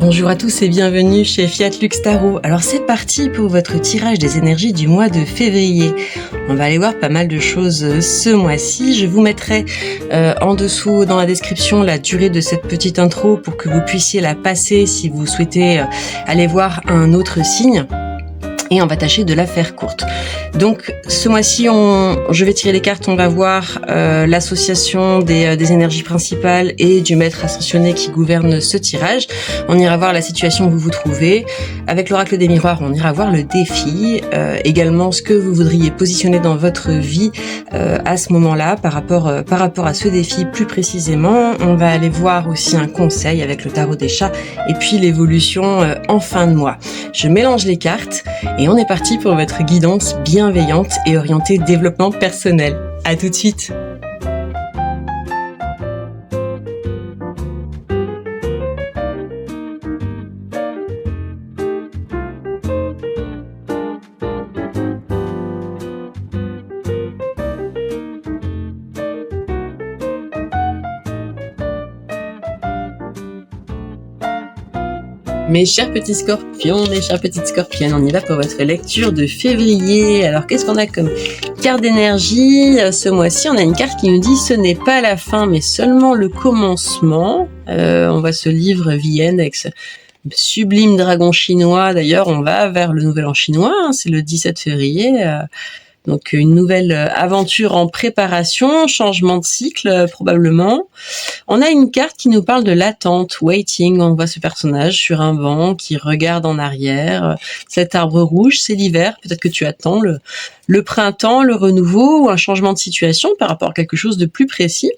Bonjour à tous et bienvenue chez Fiat Lux Tarot. Alors c'est parti pour votre tirage des énergies du mois de février. On va aller voir pas mal de choses ce mois-ci. Je vous mettrai en dessous dans la description la durée de cette petite intro pour que vous puissiez la passer si vous souhaitez aller voir un autre signe. Et on va tâcher de la faire courte. Donc ce mois-ci, je vais tirer les cartes, on va voir l'association des énergies principales et du maître ascensionné qui gouverne ce tirage. On ira voir la situation où vous vous trouvez. Avec l'oracle des miroirs, on ira voir le défi, également ce que vous voudriez positionner dans votre vie à ce moment-là par rapport à ce défi plus précisément. On va aller voir aussi un conseil avec le tarot des chats et puis l'évolution en fin de mois. Je mélange les cartes et on est parti pour votre guidance bienveillante et orientée développement personnel. À tout de suite. Mes chers petits scorpions, mes chères petites scorpiennes, on y va pour votre lecture de février. Alors, qu'est-ce qu'on a comme carte d'énergie ce mois-ci? On a une carte qui nous dit « Ce n'est pas la fin, mais seulement le commencement ». On voit ce livre Vienne avec ce sublime dragon chinois. D'ailleurs, on va vers le nouvel an chinois, hein, c'est le 17 février. Donc une nouvelle aventure en préparation, changement de cycle probablement. On a une carte qui nous parle de l'attente, waiting. On voit ce personnage sur un banc qui regarde en arrière. Cet arbre rouge, c'est l'hiver. Peut-être que tu attends le printemps, le renouveau ou un changement de situation par rapport à quelque chose de plus précis.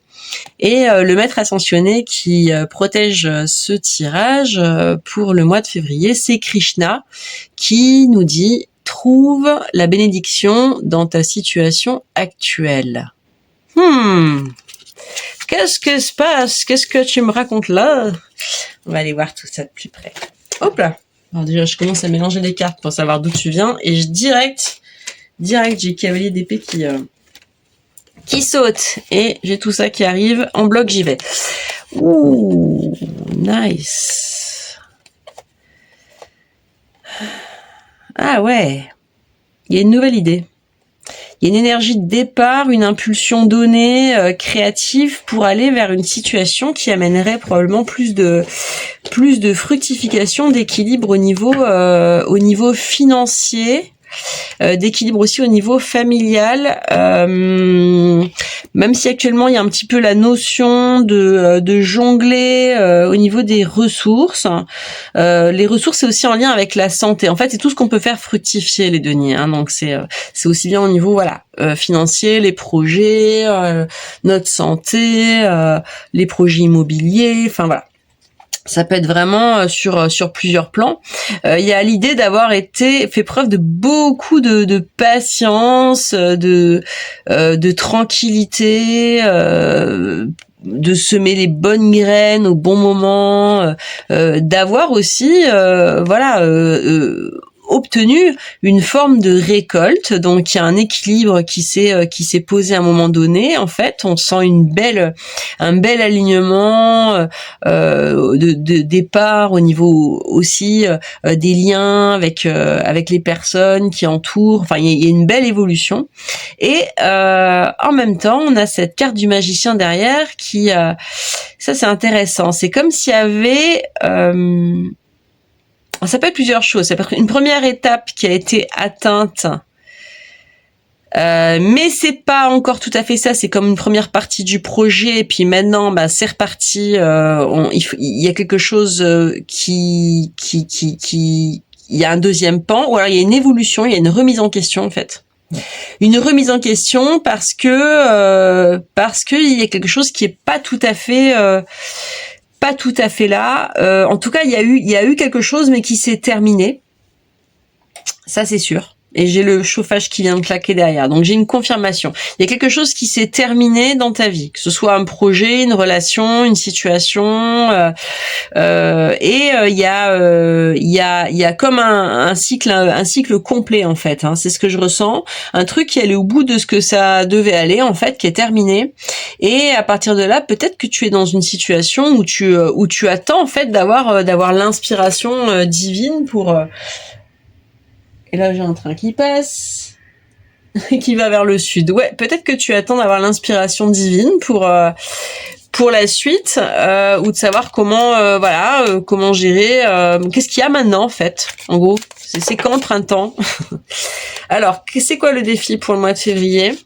Et le maître ascensionné qui protège ce tirage pour le mois de février, c'est Krishna qui nous dit « Trouve la bénédiction dans ta situation actuelle. » Qu'est-ce que se passe? Qu'est-ce que tu me racontes là? On va aller voir tout ça de plus près. Hop là. Alors déjà, je commence à mélanger les cartes pour savoir d'où tu viens. Et direct, j'ai cavalier d'épée qui saute. Et j'ai tout ça qui arrive. En bloc, j'y vais. Ouh, nice. Ah ouais, il y a une nouvelle idée. Il y a une énergie de départ, une impulsion donnée, créative pour aller vers une situation qui amènerait probablement plus de fructification, d'équilibre au niveau financier. D'équilibre aussi au niveau familial, même si actuellement il y a un petit peu la notion de jongler au niveau des ressources. Les ressources, c'est aussi en lien avec la santé. En fait, c'est tout ce qu'on peut faire fructifier, les deniers. Hein. Donc c'est aussi bien au niveau financier, les projets, notre santé, les projets immobiliers. Enfin voilà. Ça peut être vraiment sur plusieurs plans. Il y a l'idée d'avoir fait preuve de beaucoup de patience, de tranquillité, de semer les bonnes graines au bon moment, d'avoir aussi obtenu une forme de récolte. Donc il y a un équilibre qui s'est posé à un moment donné. En fait, on sent un bel alignement de départ au niveau aussi des liens avec les personnes qui entourent. Enfin, il y a une belle évolution. Et en même temps, on a cette carte du magicien derrière qui ça c'est intéressant. C'est comme s'il y avait ça peut être plusieurs choses. Ça peut être une première étape qui a été atteinte, mais c'est pas encore tout à fait ça. C'est comme une première partie du projet, et puis maintenant, c'est reparti. Il y a quelque chose il y a un deuxième pan, ou alors il y a une évolution, il y a une remise en question en fait. Une remise en question parce que il y a quelque chose qui est pas tout à fait là. En tout cas, il y a eu quelque chose, mais qui s'est terminé. Ça, c'est sûr. Et j'ai le chauffage qui vient de claquer derrière. Donc j'ai une confirmation. Il y a quelque chose qui s'est terminé dans ta vie, que ce soit un projet, une relation, une situation. Il y a comme un cycle complet en fait. Hein, c'est ce que je ressens. Un truc qui allait au bout de ce que ça devait aller en fait, qui est terminé. Et à partir de là, peut-être que tu es dans une situation où tu attends en fait d'avoir l'inspiration divine pour et là, j'ai un train qui passe, qui va vers le sud. Ouais, peut-être que tu attends d'avoir l'inspiration divine pour la suite, ou de savoir comment, comment gérer. Qu'est-ce qu'il y a maintenant, en fait, en gros. C'est quand le printemps. Alors, c'est quoi le défi pour le mois de février?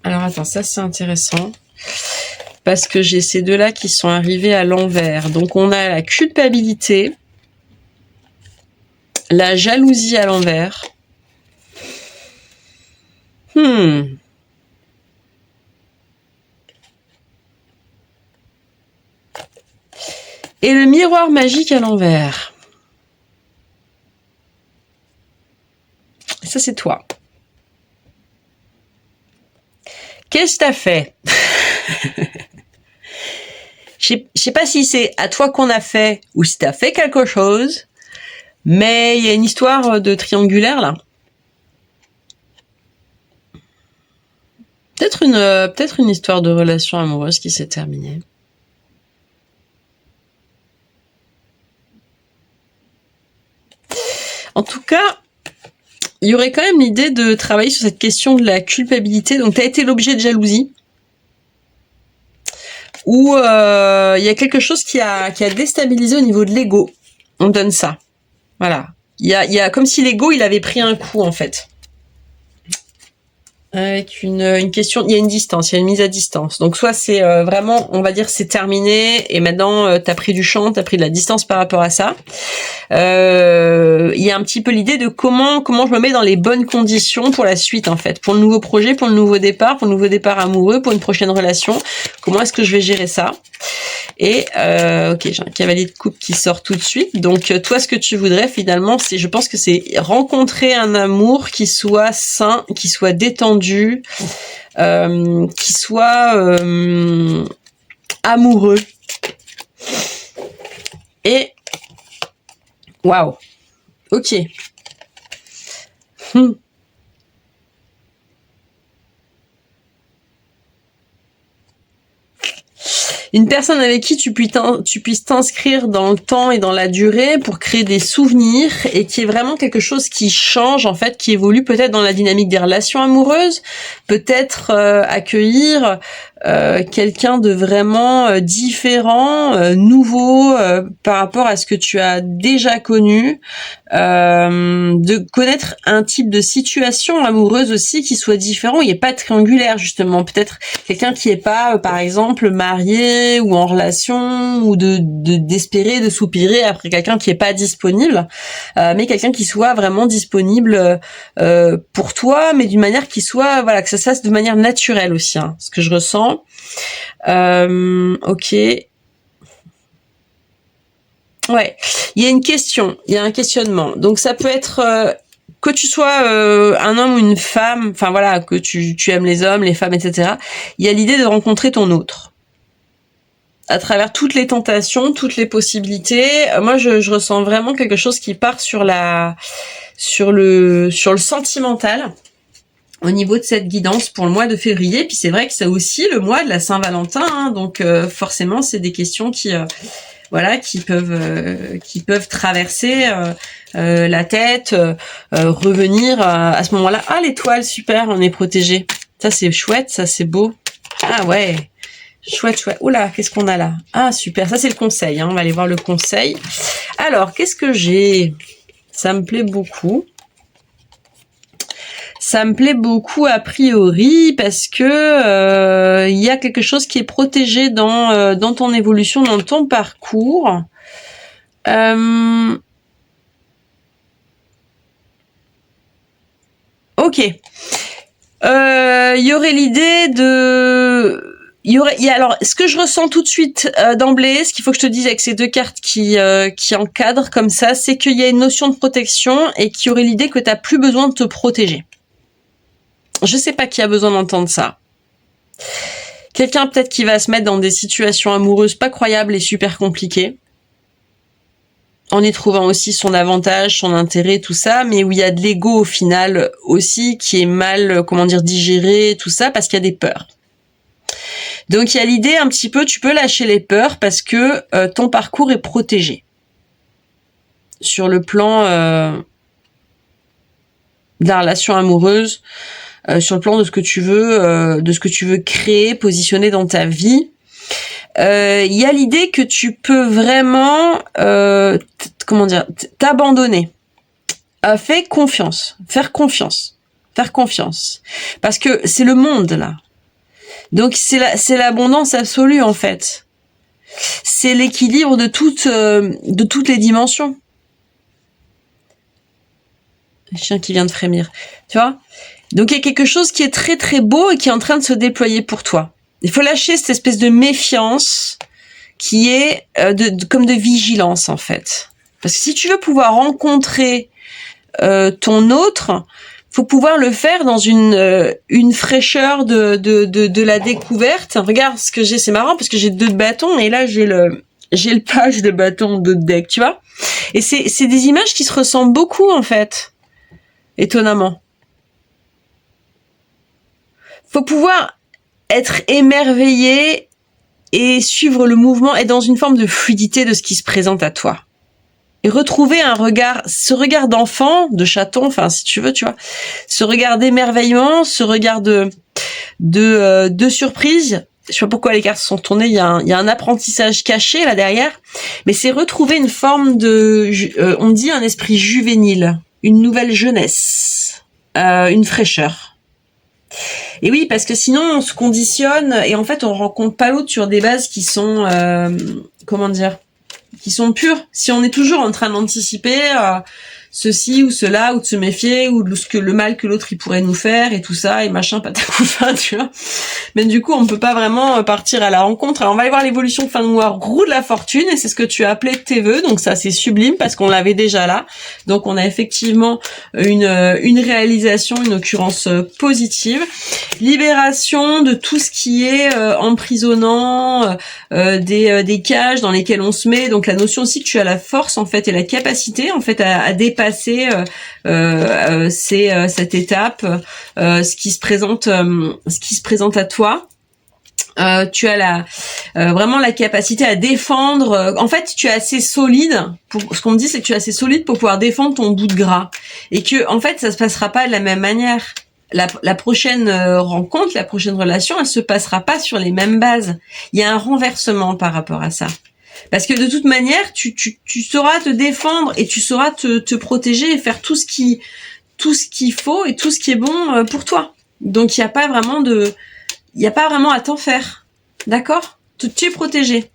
Alors, attends, ça, c'est intéressant. Parce que j'ai ces deux-là qui sont arrivés à l'envers. Donc, on a la culpabilité, la jalousie à l'envers. Et le miroir magique à l'envers. Ça, c'est toi. Qu'est-ce que t'as fait? Je sais pas si c'est à toi qu'on a fait ou si t'as fait quelque chose, mais il y a une histoire de triangulaire là. Peut-être une histoire de relation amoureuse qui s'est terminée. En tout cas, il y aurait quand même l'idée de travailler sur cette question de la culpabilité. Donc, tu as été l'objet de jalousie. Ou il y a quelque chose qui a déstabilisé au niveau de l'ego. On donne ça. Voilà. Il y a comme si l'ego, il avait pris un coup, en fait. Avec une question, il y a une distance, il y a une mise à distance. Donc soit c'est vraiment, on va dire c'est terminé et maintenant t'as pris du champ, t'as pris de la distance par rapport à ça. Il y a un petit peu l'idée de comment je me mets dans les bonnes conditions pour la suite en fait, pour le nouveau projet, pour le nouveau départ amoureux, pour une prochaine relation. Comment est-ce que je vais gérer ça? Et ok, j'ai un cavalier de coupe qui sort tout de suite. Donc toi, ce que tu voudrais finalement, je pense que c'est rencontrer un amour qui soit sain, qui soit détendu, qui soit amoureux. Et waouh, ok. Une personne avec qui tu puisses t'inscrire dans le temps et dans la durée pour créer des souvenirs et qui est vraiment quelque chose qui change, en fait, qui évolue peut-être dans la dynamique des relations amoureuses, peut-être accueillir quelqu'un de vraiment différent, nouveau par rapport à ce que tu as déjà connu, de connaître un type de situation amoureuse aussi qui soit différent, il n'est pas triangulaire justement, peut-être quelqu'un qui est pas par exemple marié ou en relation ou d'espérer, de soupirer après quelqu'un qui est pas disponible, mais quelqu'un qui soit vraiment disponible pour toi, mais d'une manière qui soit, voilà, que ça se fasse de manière naturelle aussi, hein, ce que je ressens. Ok. Ouais, il y a une question, il y a un questionnement. Donc ça peut être que tu sois un homme ou une femme, enfin voilà, que tu aimes les hommes, les femmes, etc. Il y a l'idée de rencontrer ton autre. À travers toutes les tentations, toutes les possibilités. Moi, je ressens vraiment quelque chose qui part sur le sentimental au niveau de cette guidance pour le mois de février. Puis c'est vrai que c'est aussi le mois de la Saint-Valentin, hein, donc forcément, c'est des questions qui peuvent traverser la tête, revenir à ce moment-là. Ah, l'étoile, super, on est protégé. Ça, c'est chouette, ça, c'est beau. Ah ouais, chouette. Oula, qu'est-ce qu'on a là? Ah, super, ça, c'est le conseil. Hein. On va aller voir le conseil. Alors, qu'est-ce que j'ai? Ça me plaît beaucoup. Ça me plaît beaucoup a priori parce que il y a quelque chose qui est protégé dans ton évolution, dans ton parcours. Ok. Il y aurait l'idée de Alors, ce que je ressens tout de suite d'emblée, ce qu'il faut que je te dise avec ces deux cartes qui encadrent comme ça, c'est qu'il y a une notion de protection et qu'il y aurait l'idée que tu n'as plus besoin de te protéger. Je sais pas qui a besoin d'entendre ça. Quelqu'un peut-être qui va se mettre dans des situations amoureuses pas croyables et super compliquées, en y trouvant aussi son avantage, son intérêt, tout ça, mais où il y a de l'ego au final aussi qui est mal, digéré, tout ça, parce qu'il y a des peurs. Donc il y a l'idée un petit peu, tu peux lâcher les peurs parce que ton parcours est protégé. Sur le plan de la relation amoureuse, sur le plan de ce que tu veux créer, positionner dans ta vie. Il y a l'idée que tu peux vraiment t'abandonner. Fais confiance, faire confiance. Parce que c'est le monde là. Donc c'est l'abondance absolue en fait. C'est l'équilibre de toutes les dimensions. Le chien qui vient de frémir, tu vois. Donc il y a quelque chose qui est très très beau et qui est en train de se déployer pour toi. Il faut lâcher cette espèce de méfiance qui est comme de vigilance en fait. Parce que si tu veux pouvoir rencontrer ton autre, faut pouvoir le faire dans une fraîcheur de la découverte. Regarde ce que j'ai, c'est marrant parce que j'ai 2 bâtons et là j'ai le page de bâton de deck, tu vois. Et c'est des images qui se ressemblent beaucoup en fait, étonnamment. Faut pouvoir être émerveillé et suivre le mouvement et dans une forme de fluidité de ce qui se présente à toi. Et retrouver ce regard d'enfant, de chaton, enfin si tu veux, tu vois, ce regard d'émerveillement, ce regard de surprise. Je sais pas pourquoi les cartes sont tournées, il y a un apprentissage caché là derrière, mais c'est retrouver une forme on dit un esprit juvénile, une nouvelle jeunesse, une fraîcheur. Et oui, parce que sinon on se conditionne et en fait on rencontre pas l'autre sur des bases qui sont qui sont pures. Si on est toujours en train d'anticiper ceci ou cela, ou de se méfier, ou de le mal que l'autre il pourrait nous faire, et tout ça, et machin, patacouffin, tu vois. Mais du coup, on peut pas vraiment partir à la rencontre. Alors, on va aller voir l'évolution fin de mois, roue de la fortune, et c'est ce que tu as appelé tes vœux, donc ça, c'est sublime, parce qu'on l'avait déjà là. Donc, on a effectivement une réalisation, une occurrence positive. Libération de tout ce qui est emprisonnant, des cages dans lesquelles on se met. Donc, la notion aussi que tu as la force, en fait, et la capacité, en fait, à dépasser cette étape, ce qui se présente à toi. Tu as vraiment la capacité à défendre. En fait, tu es assez solide. Ce qu'on me dit, c'est que tu es assez solide pour pouvoir défendre ton bout de gras, et que en fait, ça se passera pas de la même manière. La prochaine rencontre, la prochaine relation, elle se passera pas sur les mêmes bases. Il y a un renversement par rapport à ça. Parce que de toute manière, tu sauras te défendre et tu sauras te protéger et faire tout ce qu'il faut et tout ce qui est bon pour toi. Donc il y a pas vraiment à t'en faire. D'accord? Tu es protégé.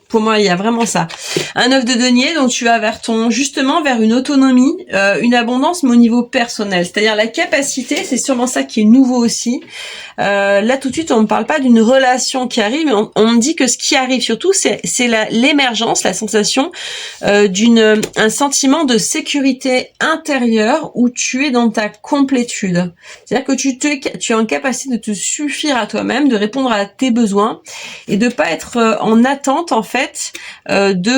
Pour moi, il y a vraiment ça. Un 9 de denier, donc tu vas vers une autonomie, une abondance, mais au niveau personnel. C'est-à-dire la capacité, c'est sûrement ça qui est nouveau aussi. Là, tout de suite, on ne parle pas d'une relation qui arrive, mais on me dit que ce qui arrive surtout, c'est l'émergence, la sensation un sentiment de sécurité intérieure où tu es dans ta complétude. C'est-à-dire que tu es en capacité de te suffire à toi-même, de répondre à tes besoins et de pas être en attente, en fait, de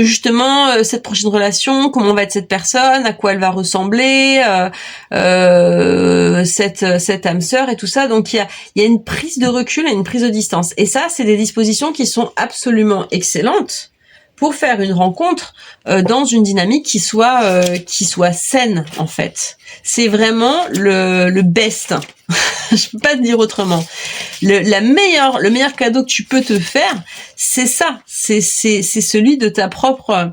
justement cette prochaine relation, comment va être cette personne, à quoi elle va ressembler, cette âme sœur et tout ça. Donc il y a une prise de recul et une prise de distance. Et ça, c'est des dispositions qui sont absolument excellentes pour faire une rencontre dans une dynamique qui soit saine, en fait. C'est vraiment le best. Je peux pas te dire autrement. Le meilleur cadeau que tu peux te faire, c'est ça. C'est celui de ta propre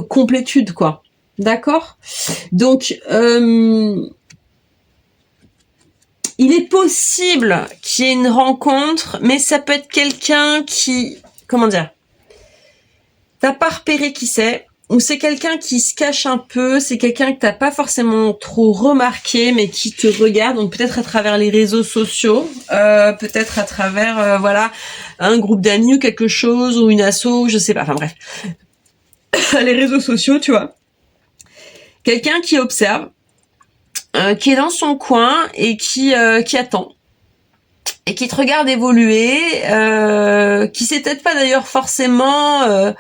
complétude, quoi. D'accord? Donc, il est possible qu'il y ait une rencontre, mais ça peut être quelqu'un qui, t'as pas repéré qui c'est, ou c'est quelqu'un qui se cache un peu, c'est quelqu'un que t'as pas forcément trop remarqué, mais qui te regarde, donc peut-être à travers les réseaux sociaux, peut-être à travers, voilà, un groupe d'amis ou quelque chose, ou une asso, je sais pas, enfin bref. Les réseaux sociaux, tu vois. Quelqu'un qui observe, qui est dans son coin et qui attend. Et qui te regarde évoluer, qui sait peut-être pas d'ailleurs forcément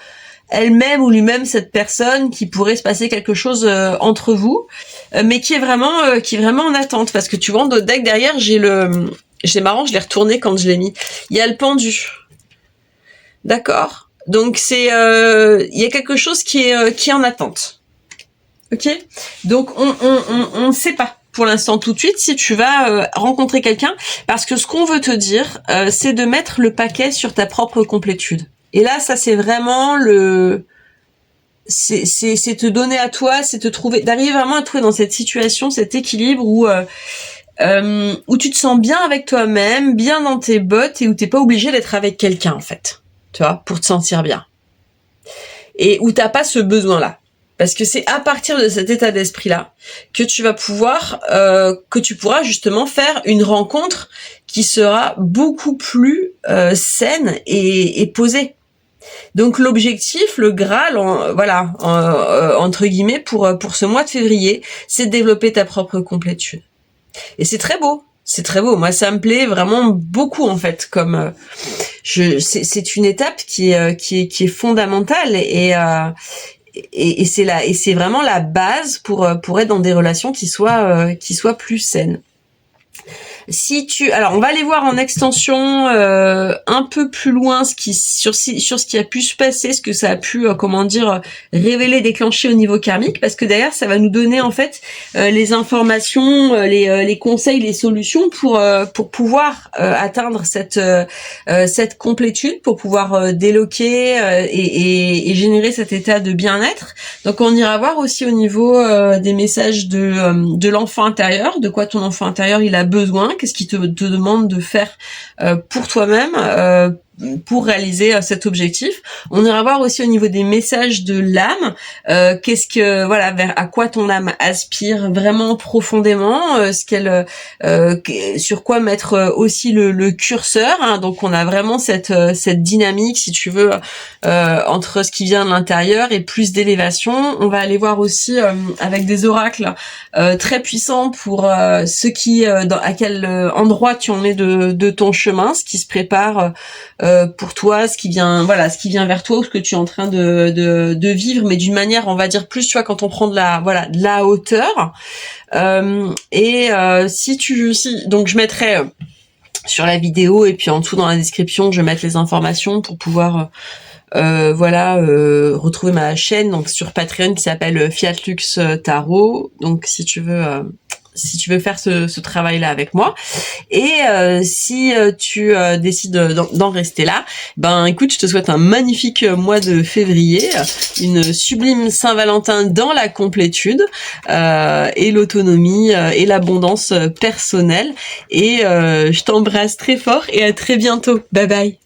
elle-même ou lui-même cette personne qui pourrait se passer quelque chose entre vous, mais qui est vraiment en attente, parce que tu vois, en d'autres decks derrière, c'est marrant, je l'ai retourné quand je l'ai mis. Il y a le pendu, d'accord. Donc c'est il y a quelque chose qui est en attente, ok. Donc on sait pas pour l'instant tout de suite si tu vas rencontrer quelqu'un, parce que ce qu'on veut te dire, c'est de mettre le paquet sur ta propre complétude. Et là, ça c'est vraiment c'est te donner à toi, c'est te trouver, d'arriver vraiment à trouver dans cette situation, cet équilibre où tu te sens bien avec toi-même, bien dans tes bottes, et où t'es pas obligé d'être avec quelqu'un en fait, tu vois, pour te sentir bien. Et où t'as pas ce besoin-là. Parce que c'est à partir de cet état d'esprit-là que tu vas pouvoir, que tu pourras justement faire une rencontre qui sera beaucoup plus saine et posée. Donc l'objectif, le Graal, entre guillemets, pour ce mois de février, c'est de développer ta propre complétude. Et c'est très beau. C'est très beau. Moi, ça me plaît vraiment beaucoup en fait. Comme c'est une étape qui est fondamentale et c'est vraiment la base pour être dans des relations qui soient plus saines. Alors on va aller voir en extension un peu plus loin sur ce qui a pu se passer, ce que ça a pu révéler, déclencher au niveau karmique, parce que derrière ça va nous donner en fait les informations, les conseils, les solutions pour pouvoir atteindre cette complétude, pour pouvoir déloquer et générer cet état de bien-être. Donc on ira voir aussi au niveau des messages de l'enfant intérieur, de quoi ton enfant intérieur il a besoin. Qu'est-ce qui te demande de faire pour toi-même pour réaliser cet objectif. On ira voir aussi au niveau des messages de l'âme, vers à quoi ton âme aspire vraiment profondément, sur quoi mettre aussi le curseur. Hein. Donc on a vraiment cette dynamique, si tu veux, entre ce qui vient de l'intérieur et plus d'élévation. On va aller voir aussi avec des oracles très puissants pour à quel endroit tu en es de ton chemin, ce qui se prépare pour toi, ce qui vient vers toi, ou ce que tu es en train de vivre, mais d'une manière, on va dire plus, tu vois, quand on prend de la hauteur. Donc je mettrai sur la vidéo, et puis en dessous dans la description, je vais mettre les informations pour pouvoir retrouver ma chaîne donc sur Patreon qui s'appelle Fiat Lux Tarot. Donc si tu veux faire ce travail-là avec moi, et si tu décides d'en rester là, ben écoute, je te souhaite un magnifique mois de février, une sublime Saint-Valentin dans la complétude et l'autonomie et l'abondance personnelle, et je t'embrasse très fort et à très bientôt. Bye bye.